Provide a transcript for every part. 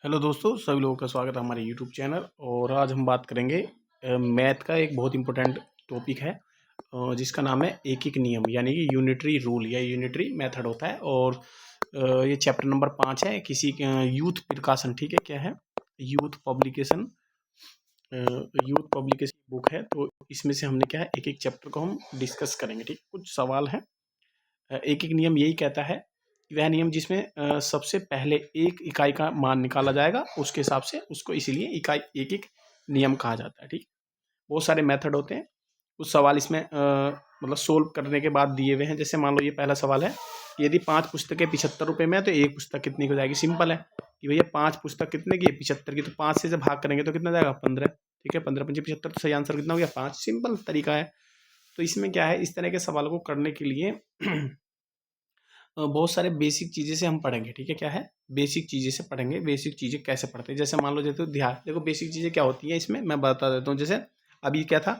Hello दोस्तों, सभी लोगों का स्वागत है हमारे यूट्यूब चैनल। और आज हम बात करेंगे मैथ का एक बहुत इंपॉर्टेंट टॉपिक है जिसका नाम है एक एक नियम, यानी कि यूनिटरी रूल या यूनिटरी मेथड होता है। और ये चैप्टर नंबर 5 है, किसी यूथ प्रकाशन, ठीक है, क्या है, youth publication. Youth publication book है, तो इसमें से हमने क्या है, एक एक चैप्टर को हम डिस्कस करेंगे। ठीक, कुछ सवाल हैं। एक एक नियम यही कहता है, वह नियम जिसमें सबसे पहले एक इकाई का मान निकाला जाएगा, उसके हिसाब से उसको इसीलिए इकाई एक एक नियम कहा जाता है। ठीक, बहुत सारे मेथड होते हैं। कुछ सवाल इसमें मतलब सोल्व करने के बाद दिए हुए हैं। जैसे मान लो ये पहला सवाल है, यदि 5 पुस्तकें 75 रुपये में है तो एक पुस्तक कितनी की हो जाएगी। सिंपल है कि भैया 5 पुस्तक कितने की है, 75 की, तो 5 से जब भाग करेंगे तो कितना जाएगा, 15। ठीक है, 15 पंजे 75, तो सही आंसर कितना हो गया, 5। सिंपल तरीका है। तो इसमें क्या है, इस तरह के सवाल को करने के लिए बहुत सारे बेसिक चीज़ें से हम पढ़ेंगे। ठीक है, क्या है, बेसिक चीज़ें से पढ़ेंगे। बेसिक चीज़ें कैसे पढ़ते हैं, जैसे मान लो, जैसे ध्यान देखो, बेसिक चीज़ें क्या होती हैं इसमें मैं बता देता हूँ। जैसे अभी क्या था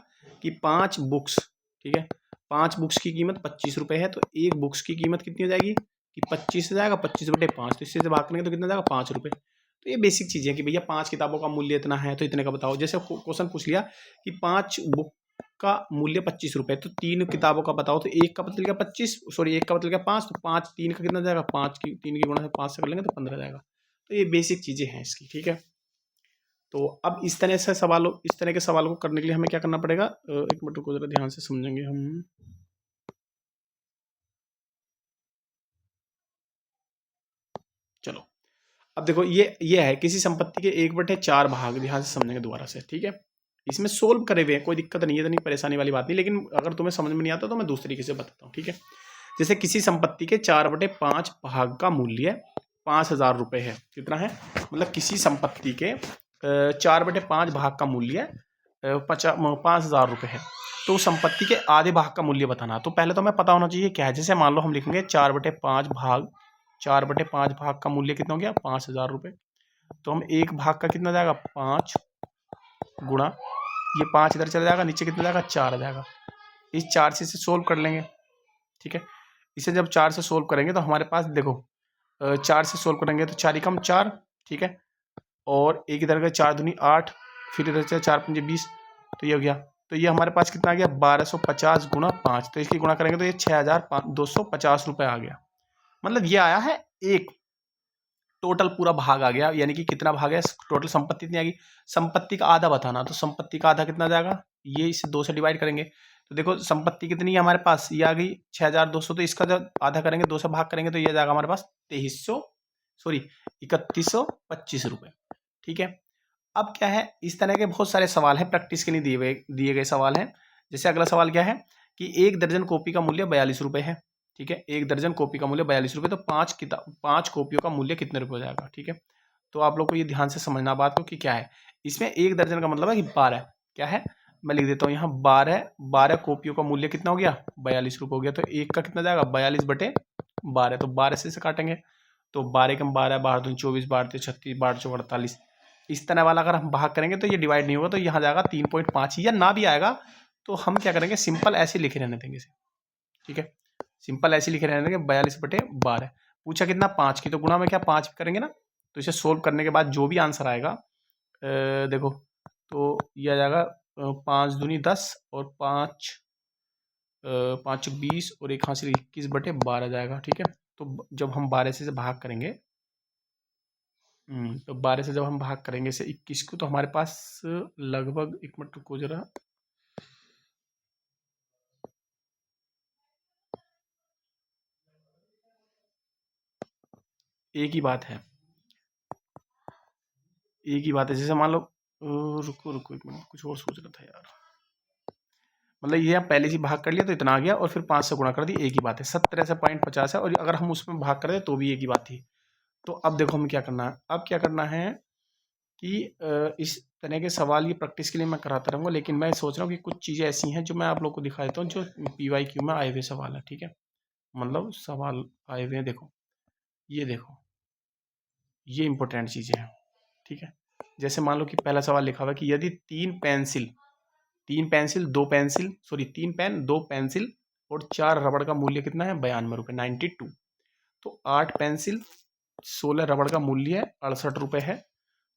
कि 5 बुक्स, ठीक है, 5 बुक्स की कीमत 25 रुपये है, तो एक बुक्स की कीमत कितनी हो जाएगी कि 25 से जाएगा, 25/5, तो इससे से भाग करेंगे तो कितना जाएगा, 5 रुपये। तो ये बेसिक चीज़ें हैं कि भैया 5 किताबों का मूल्य इतना है, तो इतने का बताओ। जैसे क्वेश्चन पूछ लिया कि 5 बुक का मूल्य 25 रुपये, तो 3 किताबों का बताओ, तो एक का बदल गया 25, सॉरी एक का बदल गया 5, तो 5 3 का कितना जाएगा, 5 की 3 की गुणा से 5 से कर लेंगे तो 15 जाएगा। तो ये बेसिक चीज़ें हैं इसकी। ठीक है, तो अब इस तरह से सवालों, इस तरह के सवालों को करने के लिए हमें क्या करना पड़ेगा, एक मिनट को जरा ध्यान से समझेंगे हम। चलो, अब देखो, ये है किसी संपत्ति के 1/4 भाग, ध्यान से समझेंगे दोबारा से। ठीक है, इसमें सोल्व करे हुए हैं, कोई दिक्कत नहीं है, इतनी परेशानी वाली बात नहीं, लेकिन अगर तुम्हें समझ में नहीं आता तो मैं दूसरे तरीके से बताता हूँ। ठीक है, जैसे किसी संपत्ति के 4/5 भाग का मूल्य 5,000 रुपये है। कितना है, मतलब किसी संपत्ति के 4/5 भाग का मूल्य 5,000 रुपये है, तो संपत्ति के आधे भाग का मूल्य बताना। तो पहले तो हमें पता होना चाहिए क्या है। जैसे मान लो हम लिखेंगे 4/5 भाग का मूल्य कितना हो गया, 5,000 रुपये। तो हम एक भाग का कितना जाएगा, 5 गुणा, ये 5 इधर चला जाएगा, नीचे कितना जाएगा, 4 आ जाएगा। इस 4 से इसे सोल्व कर लेंगे। ठीक है, इसे जब 4 से सोल्व करेंगे तो हमारे पास देखो 4 से सोल्व करेंगे तो 4 एकम 4, ठीक है, और एक इधर का 4 दूनी 8, फिर इधर से 4 पंजे 20, तो ये हो गया। तो ये हमारे पास कितना आ गया, 1250 गुणा 5, तो इसकी गुणा करेंगे तो ये 6,250 रुपये आ गया। मतलब ये आया है एक टोटल पूरा भाग आ गया, यानी कि कितना भाग है, टोटल संपत्ति कितनी आ गई। संपत्ति का आधा बताना, तो संपत्ति का आधा कितना जाएगा, ये इसे 2 से डिवाइड करेंगे तो देखो संपत्ति कितनी है हमारे पास, ये आ गई 6,200, तो इसका जब आधा करेंगे 2 से भाग करेंगे तो ये जाएगा हमारे पास 3125 रुपये। ठीक है, अब क्या है, इस तरह के बहुत सारे सवाल हैं, प्रैक्टिस के लिए दिए गए सवाल हैं। जैसे अगला सवाल क्या है कि 1 दर्जन कॉपी का मूल्य 42 रुपये है। ठीक है, 1 दर्जन कॉपी का मूल्य 42 रुपये, तो 5 कॉपियों का मूल्य कितने रुपये हो जाएगा। ठीक है, तो आप लोग को ये ध्यान से समझना बात को कि क्या है इसमें, 1 दर्जन का मतलब है कि 12, क्या है, मैं लिख देता हूँ यहाँ 12 कॉपियों का मूल्य कितना हो गया, 42 रुपये हो गया। तो एक का कितना जाएगा, 42/12, तो 12 से काटेंगे तो 12 कम 12, 12 दूनी 24, 12 36, 12 चौक 48। इस तरह वाला अगर हम भाग करेंगे तो ये डिवाइड नहीं होगा, तो यहाँ जाएगा 3.5, या ना भी आएगा तो हम क्या करेंगे, सिंपल ऐसे लिखे रहने देंगे इसे। ठीक है, सिंपल ऐसे लिखे रहने देंगे, 42/12। पूछा कितना, 5 की, तो गुणा में क्या 5 करेंगे ना, तो इसे सोल्व करने के बाद जो भी आंसर आएगा देखो, तो ये आ जाएगा 5 दूनी 10 और 5 20 और एक हासिल 21/12 जाएगा। ठीक है, तो जब हम 12 से भाग करेंगे, तो 12 से जब हम भाग करेंगे इसे 21 को, तो हमारे पास लगभग, एक मिनट रुको जरा, एक ही बात है, एक ही बात है। जैसे मान लो रुको रुको एक मिनट, कुछ और सोच रहा था यार। मतलब ये पहले से भाग कर लिया तो इतना आ गया, और फिर 5 से गुणा कर दी, एक ही बात है। 17 से 50 है, और अगर हम उसमें भाग कर दे तो भी एक ही बात थी। तो अब देखो हमें क्या करना है, अब क्या करना है कि इस तरह के सवाल ये प्रैक्टिस के लिए मैं कराता रहूँगा, लेकिन मैं सोच रहा हूँ कि कुछ चीज़ें ऐसी हैं जो मैं आप लोग को दिखा देता हूँ, जो PYQ में आए हुए सवाल है। ठीक है, मतलब सवाल आए हुए हैं, देखो ये देखो, ये इंपॉर्टेंट चीज़ें हैं। ठीक है, जैसे मान लो कि पहला सवाल लिखा हुआ है कि यदि 3 पेन 2 पेंसिल और 4 रबड़ का मूल्य कितना है, 92 रुपये, 92। तो 8 पेंसिल 16 रबड़ का मूल्य 68 रुपये है,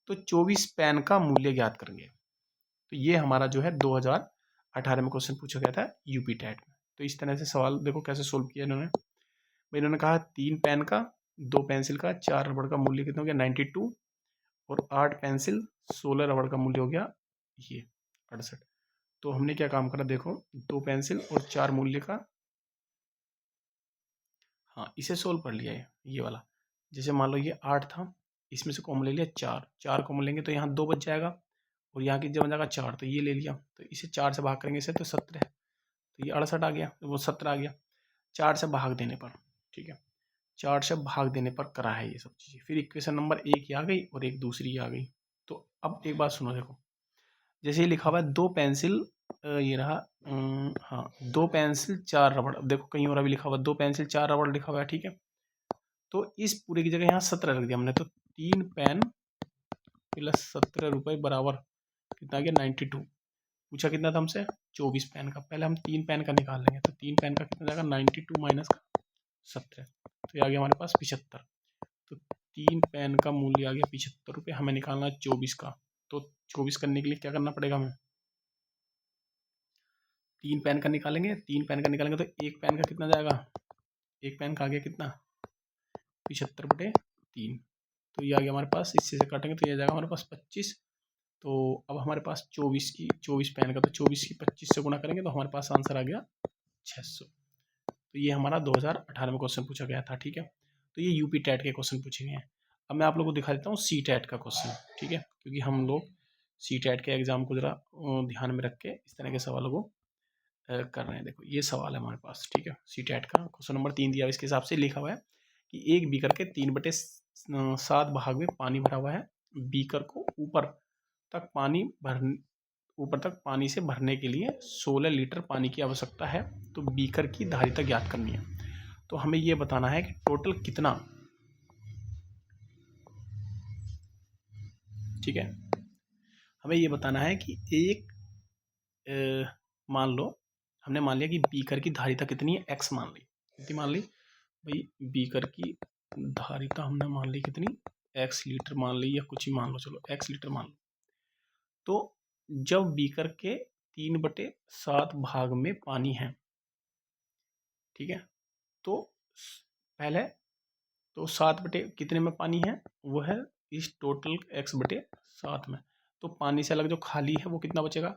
तो 24 पेन का मूल्य ज्ञात करेंगे। तो ये हमारा जो है 2018 में क्वेश्चन पूछा गया था यूपी टेट में। तो इस तरह से सवाल देखो कैसे सोल्व किया इन्होंने। भाई इन्होंने कहा 3 पेन का, 2 पेंसिल का, 4 रबड़ का मूल्य कितना हो गया 92, और 8 पेंसिल 16 रबड़ का मूल्य हो गया ये 68। तो हमने क्या काम करा देखो, 2 पेंसिल और 4 मूल्य का, हाँ इसे सोल्व कर लिया है ये वाला। जैसे मान लो ये 8 था, इसमें से कॉमन ले लिया 4, 4 कॉमन लेंगे तो यहाँ 2 बच जाएगा, और यहाँ की जब बन जाएगा 4 तो ये ले लिया, तो इसे 4 से भाग करेंगे इसे तो 17, तो ये 68 आ गया, वो 17 आ गया 4 से भाग देने पर। ठीक है, 4 से भाग देने पर करा है ये सब चीज़ें। फिर इक्वेशन नंबर 1 आ गई और एक दूसरी आ गई। तो अब एक बात सुनो देखो, जैसे ये लिखा हुआ है 2 पेंसिल, ये रहा, हाँ 2 पेंसिल 4 रबड़, अब देखो कहीं और अभी लिखा हुआ 2 पेंसिल 4 रबड़ लिखा हुआ है। ठीक है, तो इस पूरे की जगह यहाँ 17 रख दिया हमने, तो 3 पेन प्लस 17 रुपये बराबर कितना आ गया 92। पूछा कितना था हमसे 24 पेन का, पहले हम 3 पेन का निकाल लेंगे, तो 3 पेन का कितना जाएगा 92 माइनस 17, तो ये आ गया हमारे पास 75। तो 3 पेन का मूल्य आ गया 75 रुपये, हमें निकालना है 24 का। तो 24 करने के लिए क्या करना पड़ेगा हमें, 3 पेन का निकालेंगे, 3 पेन का निकालेंगे तो एक पेन का कितना जाएगा, एक पेन का आ गया कितना 75/3, तो ये आ गया हमारे पास, इससे से काटेंगे तो ये जाएगा हमारे पास 25। तो अब हमारे पास 24 पेन का, तो 24 की 25 से गुणा करेंगे तो हमारे पास आंसर आ गया 600। तो ये हमारा 2018 में क्वेश्चन पूछा गया था। ठीक है, तो ये यूपी टेट के क्वेश्चन पूछे गए हैं। अब मैं आप लोगों को दिखा देता हूँ सी टेट का क्वेश्चन। ठीक है, क्योंकि हम लोग सी टेट के एग्जाम को जरा ध्यान में रख के इस तरह के सवालों को कर रहे हैं। देखो ये सवाल है हमारे पास। ठीक है, सी टेट का क्वेश्चन नंबर 3 दिया, इसके हिसाब से लिखा हुआ है कि एक बीकर के 3/7 भाग में पानी भरा हुआ है। बीकर को ऊपर तक पानी से भरने के लिए 16 लीटर पानी की आवश्यकता है। तो बीकर की धारिता ज्ञात करनी है। तो हमें यह बताना है कि टोटल कितना, ठीक है, हमें यह बताना है कि एक मान लो हमने मान लिया कि बीकर की धारिता कितनी है, एक्स मान ली, कितनी मान ली भाई, बीकर की धारिता हमने मान ली कितनी, एक्स लीटर मान ली, या कुछ ही मान लो, चलो एक्स लीटर मान लो। तो जब बीकर के 3/7 भाग में पानी है, ठीक है, तो पहले तो 7 बटे कितने में पानी है, वो है इस टोटल x/7 में। तो पानी से अलग जो खाली है वो कितना बचेगा,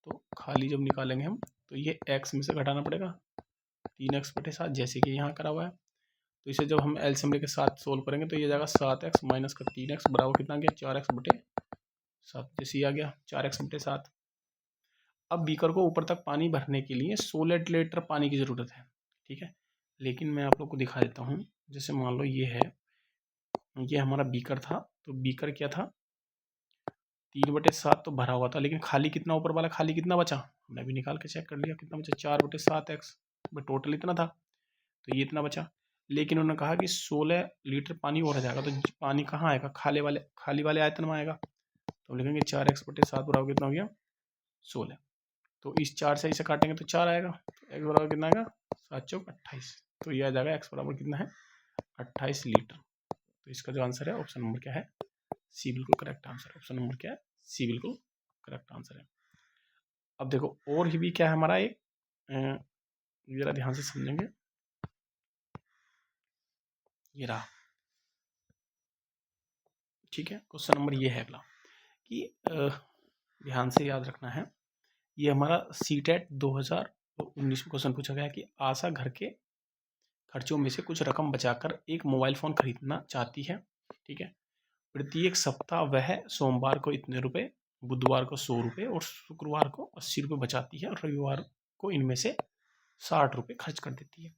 तो खाली जब निकालेंगे हम तो ये x में से घटाना पड़ेगा 3x/7, जैसे कि यहाँ करा हुआ है। तो इसे जब हम एलसीएम लेके 7 सोल्व करेंगे तो ये जाएगा 7x माइनस का 3x बराबर कितना आ गया 4x/7, जैसे ही आ गया 4x/7। अब बीकर को ऊपर तक पानी भरने के लिए 16 लीटर पानी की ज़रूरत है। ठीक है, लेकिन मैं आप लोग को दिखा देता हूँ। जैसे मान लो ये है, ये हमारा बीकर था, तो बीकर क्या था 3/7 तो भरा हुआ था, लेकिन खाली कितना, ऊपर वाला खाली कितना बचा, हमने भी निकाल के चेक कर लिया कितना बचा 4/7x, टोटल इतना था, तो ये इतना बचा। लेकिन उन्होंने कहा कि 16 लीटर पानी और आ जाएगा, तो पानी कहाँ आएगा, खाली वाले आयतन में आएगा। तो हम लिखेंगे 4x/7 बराबर कितना हो गया 16। तो इस 4 से इसे काटेंगे तो 4 आएगा, तो x बराबर कितना आएगा 7×4 = 28। तो ये आ जाएगा x बराबर कितना है 28 लीटर। तो इसका जो आंसर है ऑप्शन नंबर क्या है, सी बिल्कुल करेक्ट आंसर। ऑप्शन नंबर क्या है, सी बिल्कुल करेक्ट आंसर है। अब देखो और भी क्या है हमारा एक, जरा ध्यान से समझेंगे, ये रहा। ठीक है, क्वेश्चन नंबर ये है अगला कि ध्यान से याद रखना है, ये हमारा सी टेट 2019 में क्वेश्चन पूछा गया है कि आशा घर के खर्चों में से कुछ रकम बचाकर एक मोबाइल फ़ोन खरीदना चाहती है। ठीक है, प्रत्येक सप्ताह वह सोमवार को इतने रुपए, बुधवार को 100 रुपये और शुक्रवार को 80 रुपये बचाती है, और रविवार को इनमें से 60 रुपये खर्च कर देती है।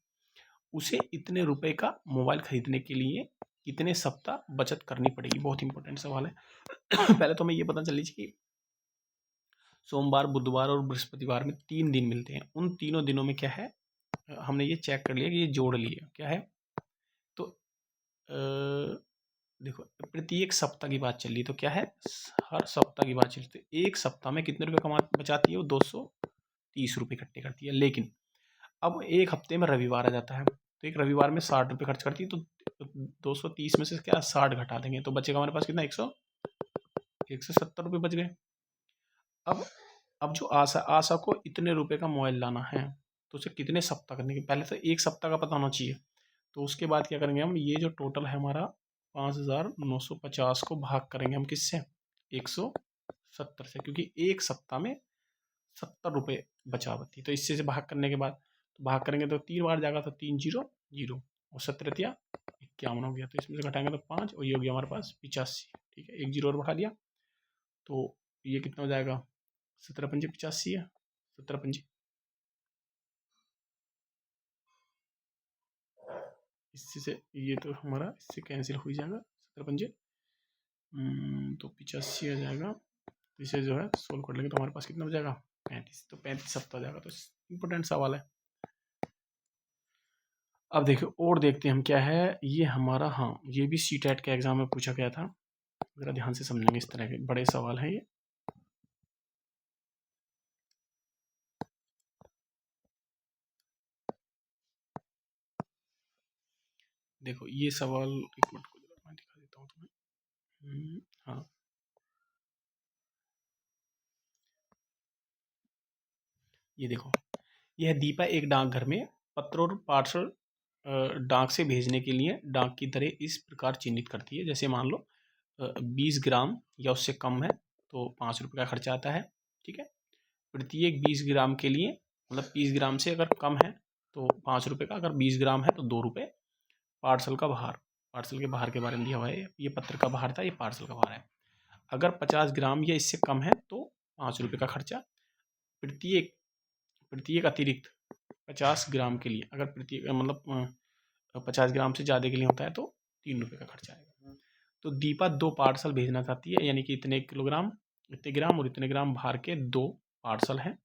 उसे इतने रुपए का मोबाइल खरीदने के लिए कितने सप्ताह बचत करनी पड़ेगी। बहुत इंपॉर्टेंट सवाल है। पहले तो हमें ये पता चल लीजिए कि सोमवार, बुधवार और बृहस्पतिवार में 3 दिन मिलते हैं। उन तीनों दिनों में क्या है, हमने ये चेक कर लिया कि ये जोड़ लिए क्या है। तो देखो प्रत्येक सप्ताह की बात चल रही है, तो क्या है हर सप्ताह की बात चल रही है। एक सप्ताह में कितने रुपए बचाती है, वो 230 रुपये इकट्ठे करती है। लेकिन अब एक हफ्ते में रविवार आ जाता है, तो एक रविवार में 60 रुपये खर्च करती है, तो 230 में से क्या 60 घटा देंगे तो बचेगा हमारे पास कितना 170 रुपये बच गए। अब जो आशा को इतने रुपए का मोबाइल लाना है, तो उसे कितने सप्ताह करने के, पहले तो 1 सप्ताह का पता होना चाहिए। तो उसके बाद क्या करेंगे हम, ये जो टोटल है हमारा 5,950 को भाग करेंगे हम किससे, 170 से, क्योंकि 1 सप्ताह में 70 रुपये बचावती। तो इससे से भाग करने के बाद, तो भाग करेंगे तो 3 बार जाएगा, तो 3 0 0 और 17 51 हो गया। तो इसमें से घटाएंगे तो 5, और ये हो गया हमारे पास 85। ठीक है, 1 0 और बढ़ा दिया, तो ये कितना हो जाएगा, 17 पंजे 85 है, 17 पंजे, इससे से ये तो हमारा इससे कैंसिल हो ही जाएगा, 17 पंजे तो 85 आ जाएगा। तो इसे जो है सोल्व कर लेंगे तो हमारे पास कितना हो जाएगा, 35। तो 35 सप्ताह हो जाएगा। तो इम्पोर्टेंट सवाल है। अब देखिए और देखते हैं हम क्या है ये हमारा, हाँ ये भी सीटेट के एग्जाम में पूछा गया था, जरा ध्यान से समझेंगे, इस तरह के बड़े सवाल हैं ये। देखो ये सवाल, एक मिनट को जरा मैं दिखा देता हूँ तुम्हें। हाँ, ये देखो, यह दीपा एक डाकघर में पत्र और पार्सल डाक से भेजने के लिए डाक की दरें इस प्रकार चिन्हित करती है। जैसे मान लो 20 ग्राम या उससे कम है तो 5 रुपये का खर्चा आता है। ठीक है, प्रत्येक 20 ग्राम के लिए, मतलब 20 ग्राम से अगर कम है तो 5 रुपये का, अगर 20 ग्राम है तो 2 रुपये। पार्सल का भार, पार्सल के भार के बारे में दिया हुआ है, ये पत्र का भार था, ये पार्सल का भार है। अगर 50 ग्राम या इससे कम है तो 5 रुपये का खर्चा। प्रत्येक प्रत्येक अतिरिक्त 50 ग्राम के लिए, अगर प्रत्येक मतलब 50 ग्राम से ज़्यादा के लिए होता है तो 3 रुपये का खर्चा आएगा। तो दीपा 2 पार्सल भेजना चाहती है, यानी कि इतने किलोग्राम, इतने ग्राम और इतने ग्राम भार के 2 पार्सल हैं,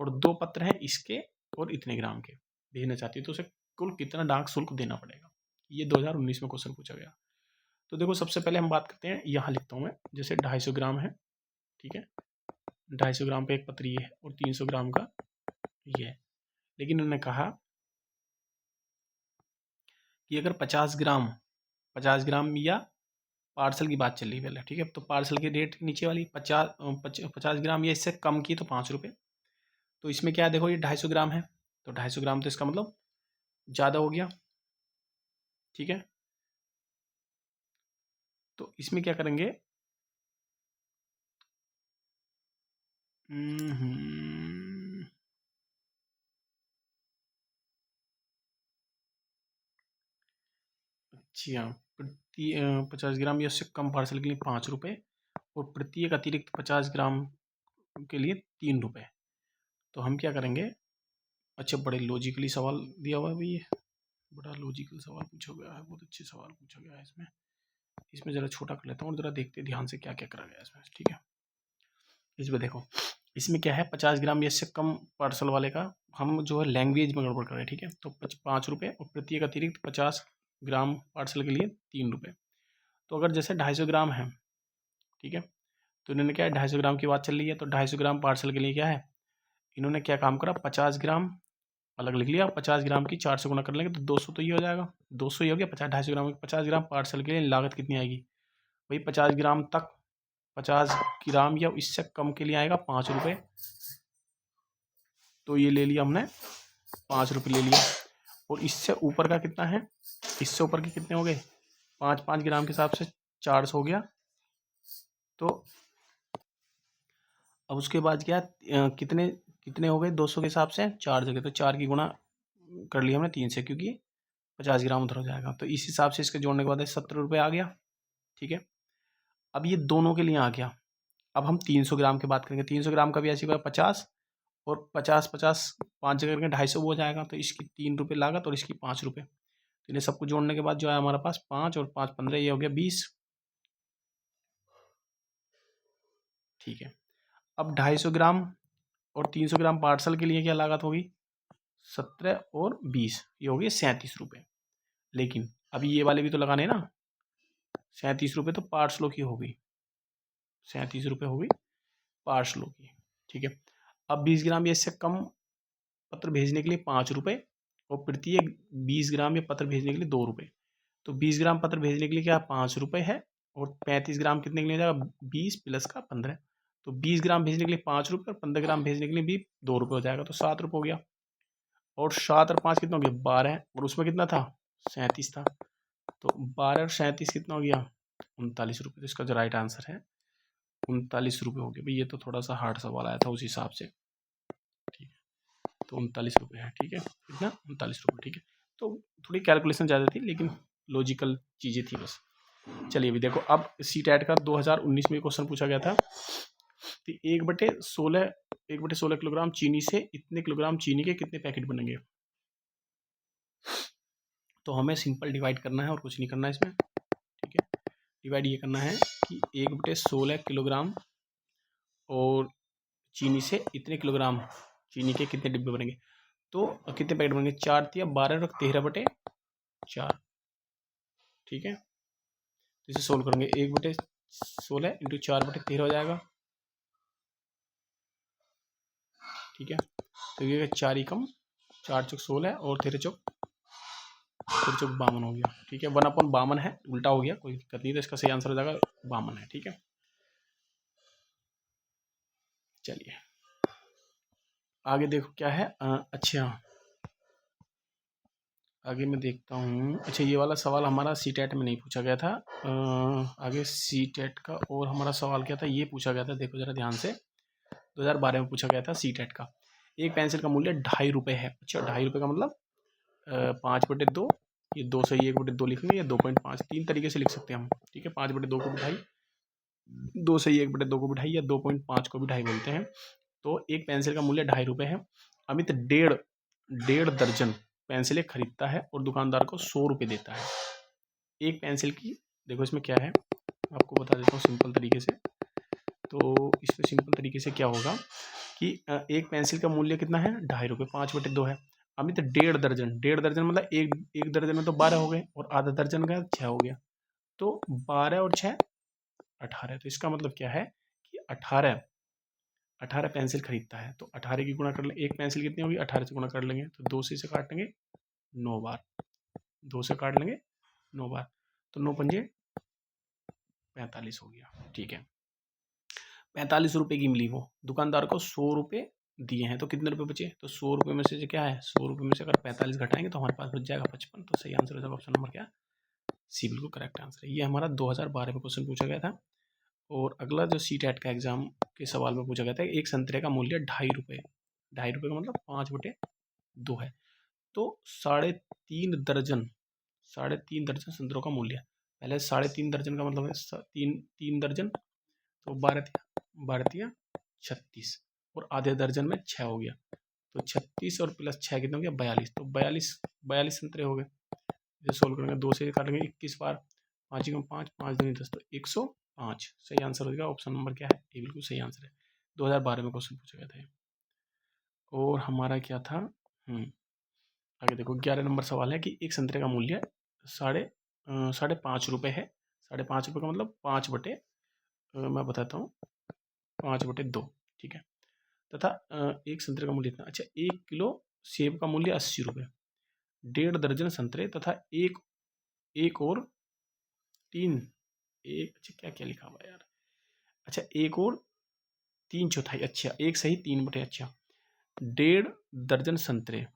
और 2 पत्र हैं इसके और इतने ग्राम के भेजना चाहती है। तो उसे कुल कितना डाक शुल्क देना पड़ेगा, ये 2019 में क्वेश्चन पूछा गया। तो देखो सबसे पहले हम बात करते हैं, यहाँ लिखता हूँ मैं, जैसे 250 ग्राम है। ठीक है, 250 ग्राम पे एक पत्र ये है और 300 ग्राम का ये है। लेकिन उन्होंने कहा कि अगर 50 ग्राम या पार्सल की बात चल रही है पहले। ठीक है, तो पार्सल की रेट नीचे वाली 50 ग्राम या इससे कम की तो 5 रुपये। तो इसमें क्या है, देखो ये 250 ग्राम है, तो 250 ग्राम तो इसका मतलब ज़्यादा हो गया। ठीक है, तो इसमें क्या करेंगे, अच्छा, प्रति 50 ग्राम या उससे कम पार्सल के लिए 5 रुपये, और प्रत्येक अतिरिक्त 50 ग्राम के लिए 3 रुपये। तो हम क्या करेंगे, अच्छा बड़े लॉजिकली सवाल दिया हुआ है भाई, ये बड़ा लॉजिकल सवाल पूछा गया है, बहुत अच्छे सवाल पूछा गया है इसमें। इसमें ज़रा छोटा कर लेता हूँ और ज़रा देखते ध्यान से क्या क्या करा गया है इसमें। ठीक है, इसमें देखो, इसमें क्या है, 50 ग्राम या इससे कम पार्सल वाले का हम जो है लैंग्वेज में गड़बड़ कर रहे हैं। ठीक है, तो 5 रुपये और प्रत्येक अतिरिक्त 50 ग्राम पार्सल के लिए 3 रुपये। तो अगर जैसे 250 ग्राम है, ठीक है, तो इन्होंने क्या है, 250 ग्राम की बात चल रही है, तो 250 ग्राम पार्सल के लिए क्या है, इन्होंने क्या काम करा, 50 ग्राम अलग लिख लिया, 50 ग्राम की 4 से गुना कर लेंगे तो 200, तो ये हो जाएगा 200 ही हो गया। 250 ग्राम 50 ग्राम पार्सल के लिए लागत कितनी आएगी भाई, 50 ग्राम तक, 50 ग्राम या इससे कम के लिए आएगा 5 रुपये। तो ये ले लिया हमने, 5 रुपये ले लिया। और इससे ऊपर का कितना है, इससे ऊपर के कितने हो गए, 5 ग्राम के हिसाब से 400 हो गया। तो अब उसके बाद क्या, कितने कितने हो गए, 200 के हिसाब से 4 जगह, तो 4 की गुणा कर लिया हमने 3 से, क्योंकि 50 ग्राम उधर हो जाएगा। तो इस हिसाब से इसके जोड़ने के बाद 70 रुपये आ गया। ठीक है, अब ये दोनों के लिए आ गया। अब हम 300 ग्राम की बात करेंगे, 300 ग्राम का भी ऐसी 50, और 50 50 5 जगह करके 250 हो जाएगा। तो इसकी 3 रुपये लागत और इसकी 5 रुपये। तो इन्हें सबको जोड़ने के बाद जो है हमारे पास 5 और 5 15, ये हो गया 20। ठीक है, अब 250 ग्राम और 300 ग्राम पार्सल के लिए क्या लागत होगी, 17 और 20, ये हो गए 37 रुपये। लेकिन अभी ये वाले भी तो लगाने ना, 37 रुपये तो पार्सलों की हो गई, 37 रुपये हो गई पार्सलों की। ठीक है, अब 20 ग्राम या इससे कम पत्र भेजने के लिए 5 रुपये, और प्रत्येक 20 ग्राम या पत्र भेजने के लिए 2 रुपये। तो 20 ग्राम पत्र भेजने के लिए क्या 5 रुपये है, और 35 ग्राम कितने के लिए हो जाएगा, 20 प्लस का 15, तो 20 ग्राम भेजने के लिए 5 रुपये और 15 ग्राम भेजने के लिए भी 2 रुपये हो जाएगा, तो 7 रुपये हो गया। और 7 और 5 कितना हो गया, 12, और उसमें कितना था, 37 था, तो 12 और 37 कितना हो गया, 39 रुपये। तो इसका जो राइट आंसर है 39 रुपये हो गया भाई। ये तो थोड़ा सा हार्ड सवाल आया था उस हिसाब से, ठीक है, तो 39 रुपये है, ठीक है, कितना, 39 रुपये, ठीक है। तो थोड़ी कैलकुलेशन ज़्यादा थी लेकिन लॉजिकल चीज़ें थी बस। चलिए अभी देखो, अब सी टैट का 2019 में क्वेश्चन पूछा गया था कि 1/16 किलोग्राम चीनी से इतने किलोग्राम चीनी के कितने पैकेट बनेंगे। तो हमें सिंपल डिवाइड करना है और कुछ नहीं करना है इसमें, ठीक है। डिवाइड ये करना है कि 1/16 किलोग्राम और चीनी से इतने किलोग्राम चीनी के कितने डिब्बे बनेंगे। तो कितने पैकेट बनेंगे, 4 या 12 और 13/4, ठीक है। तो इसे सोल्व करेंगे, 1/16 इंटू 4/13 हो जाएगा, ठीक है। तो ये 4 ही कम 4 चौक 16 और 13 चौक 52 हो गया, ठीक है। 1/52 है, उल्टा हो गया, कोई दिक्कत नहीं, तो इसका सही आंसर हो जाएगा 52 है, ठीक है। चलिए आगे देखो क्या है, अच्छा आगे मैं देखता हूँ। अच्छा ये वाला सवाल हमारा सी टेट में नहीं पूछा गया था, आगे सी टेट का और हमारा सवाल क्या था, ये पूछा गया था, देखो जरा ध्यान से, 2012 में पूछा गया था सी टेट का। एक पेंसिल का मूल्य 2.5 रुपये है। अच्छा 2.5 रुपये का मतलब 5/2, ये 2 से ही 1/2 लिखेंगे, या 2.5, 3 तरीके से लिख सकते हैं हम, ठीक है। 5/2 को भी 2.5, 2 से ही 1/2 को भी 2.5, या 2.5 को भी 2.5 बोलते हैं। तो एक पेंसिल का मूल्य 2.5 रुपये है। अमित डेढ़ दर्जन पेंसिलें खरीदता है और दुकानदार को 100 रुपये देता है। एक पेंसिल की, देखो इसमें क्या है, आपको बता देता हूँ सिंपल तरीके से। तो इसमें सिंपल तरीके से क्या होगा कि एक पेंसिल का मूल्य कितना है, 2.5 रुपये, 5/2 है। अमित डेढ़ दर्जन मतलब एक दर्जन में तो 12 हो गए, और आधा दर्जन का 6 हो गया, तो 12 और 6 18। तो इसका मतलब क्या है कि 18 पेंसिल खरीदता है, तो 18 की गुणा कर ले, एक पेंसिल कितनी होगी, 18 से गुणा कर लेंगे, तो 2 से काट लेंगे 9 बार, 2 से काट लेंगे 9 बार, तो 9 पंजे 45 हो गया, ठीक है। 45 रुपये की मिली, वो दुकानदार को 100 रुपये दिए हैं, तो कितने रुपए बचे, तो 100 रुपये में से क्या है, 100 रुपये में से अगर 45 घटाएंगे तो हमारे पास बच जाएगा 55। तो सही आंसर हो जाएगा ऑप्शन नंबर क्या, सी बिल्कुल करेक्ट आंसर है। ये हमारा 2012 में क्वेश्चन पूछा गया था। और अगला जो सी टेट का एग्जाम के सवाल में पूछा गया था, एक संतरे का मूल्य 2.5 रुपये, 2.5 रुपये का मतलब 5/2 है। तो 3.5 दर्जन संतरों का मूल्य, पहले 3.5 दर्जन का मतलब है तीन दर्जन, तो 12 36, और आधे दर्जन में 6 हो गया, तो 36 और प्लस 6 कितना हो गया, 42, तो 42 संतरे हो गए। इसे सोल्व करेंगे, 2 से काटेंगे 21 बार, 5 1 5, 5 2 10, तो 105 सही आंसर हो जाएगा। ऑप्शन नंबर क्या है, ये बिल्कुल सही आंसर है। 2012 में क्वेश्चन पूछा गया था। और हमारा क्या था, आगे देखो 11 नंबर सवाल है कि एक संतरे का मूल्य साढ़े 5 रुपये है। 5.5 रुपये का मतलब 5 मैं बताता हूँ, 5/2, ठीक है। तथा एक संतरे का मूल्य इतना, अच्छा 1 किलो सेब का मूल्य 80 रुपये, 1.5 दर्जन संतरे तथा एक और तीन, एक, अच्छा क्या क्या लिखा हुआ है यार, अच्छा 1 और 3/4, अच्छा 1 सही 3/, अच्छा 1.5 दर्जन संतरे,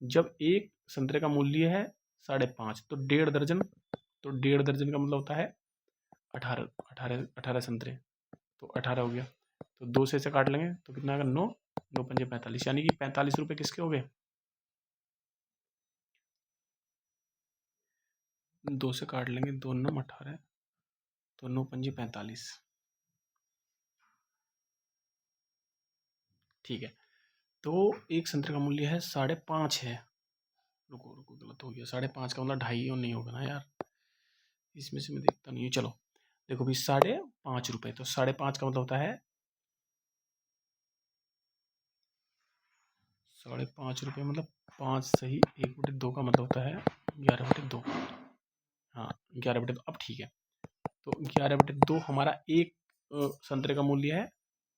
जब एक संतरे का मूल्य है 5.5, तो 1.5 दर्जन, तो 1.5 दर्जन का मतलब होता है 18 संतरे, तो 18 हो गया, तो 2 से काट लेंगे तो कितना आएगा, 9, 9 पंजे 45, यानी कि 45 रुपये किसके हो गए, 2 से काट लेंगे, 2 9 18, तो 9 पंजे 45, ठीक है। तो एक संतरे का मूल्य है 5.5 है, रुको रुको गलत हो गया, 5.5 का मतलब 2.5 नहीं होगा ना यार, इसमें से मैं देखता नहीं हूँ, चलो देखो भाई 5.5 रुपये, तो 5.5 का मतलब होता है 5.5 रुपये, मतलब 5 सही 1/2 का मतलब होता है 11/2, हाँ 11/2, अब ठीक है। तो 11/2 हमारा एक संतरे का मूल्य है,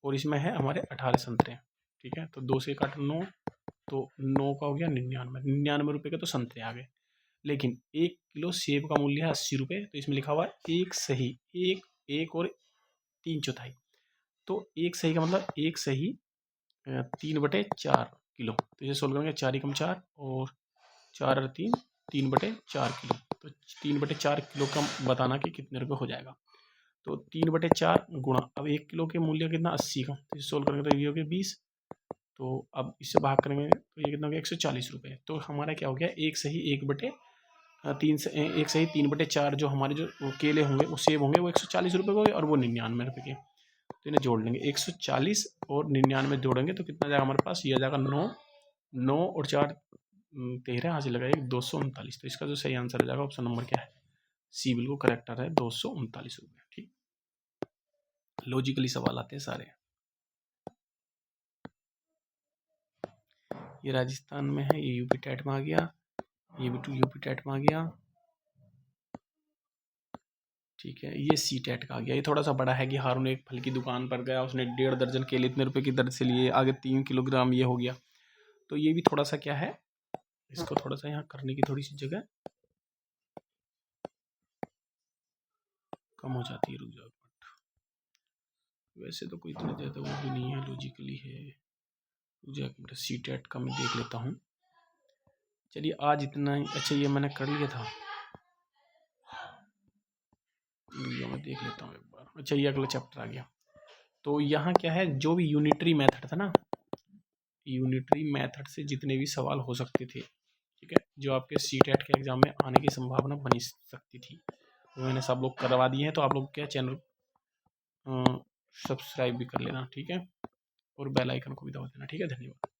और इसमें है हमारे 18 संतरे, ठीक है। तो 2 से काट 9, तो 9 का हो गया 99 रुपये के तो संतरे आ गए। लेकिन 1 किलो सेब का मूल्य है 80 रुपये, तो इसमें लिखा हुआ है एक सही, एक और 3/4। तो एक सही का मतलब एक सही 3/4 किलो। तो इसे सोल्व करेंगे, 4 एकम 4 और 4 और 3, 3/4 किलो। तो 3/4 किलो का बताना कि कितने रुपये हो जाएगा। तो 3/4 गुणा, अब 1 किलो के मूल्य कितना 80 का, तो इसे सोल्व करेंगे तो ये हो गया 20। तो अब इससे भाग करेंगे तो ये कितना हो गया 140 रुपये। तो हमारा क्या हो गया, एक सही 1/3 से 1 सही 3/4 जो हमारे जो केले होंगे वो सेब होंगे वो 140 रुपये के और वो 99 रुपये के। तो इन्हें जोड़ लेंगे, 140 और 99 जोड़ेंगे तो कितना जाएगा हमारे पास, ये आ जाएगा 9, 9 और 4 13, यहाँ से लगाएगा 239। तो इसका जो सही आंसर हो जाएगा ऑप्शन नंबर क्या है, सी बिल्कुल करेक्ट आ रहा है, 239 रुपये। ठीक, लॉजिकली सवाल आते हैं सारे। ये राजस्थान में है, ये यूपी टेट में आ गया, ये भी यूपी टेट में आ गया। ठीक है, ये सी टेट का आ गया। ये थोड़ा सा बड़ा है कि हारून एक फल की दुकान पर गया, उसने 1.5 दर्जन केले इतने रुपए की दर से लिए, आगे 3 किलोग्राम ये हो गया। तो ये भी थोड़ा सा क्या है, इसको थोड़ा सा यहाँ करने की थोड़ी सी जगह कम हो जाती है, रुक जाओ। वैसे तो कोई इतना ज़्यादा वो भी नहीं है, लॉजिकली है। रुक जाओ, सी टेट का मैं देख लेता हूँ। चलिए आज इतना ही। अच्छा ये मैंने कर लिया था, ये मैं देख लेता हूँ एक बार। अच्छा ये अगला चैप्टर आ गया। तो यहाँ क्या है, जो भी यूनिटरी मेथड था ना, यूनिटरी मेथड से जितने भी सवाल हो सकते थे, ठीक है, जो आपके सी टेट के एग्जाम में आने की संभावना बनी सकती थी, वो मैंने सब लोग करवा दिए हैं। तो आप लोग क्या चैनल सब्सक्राइब भी कर लेना, ठीक है, और बेल आइकन को भी दबा देना, ठीक है। धन्यवाद।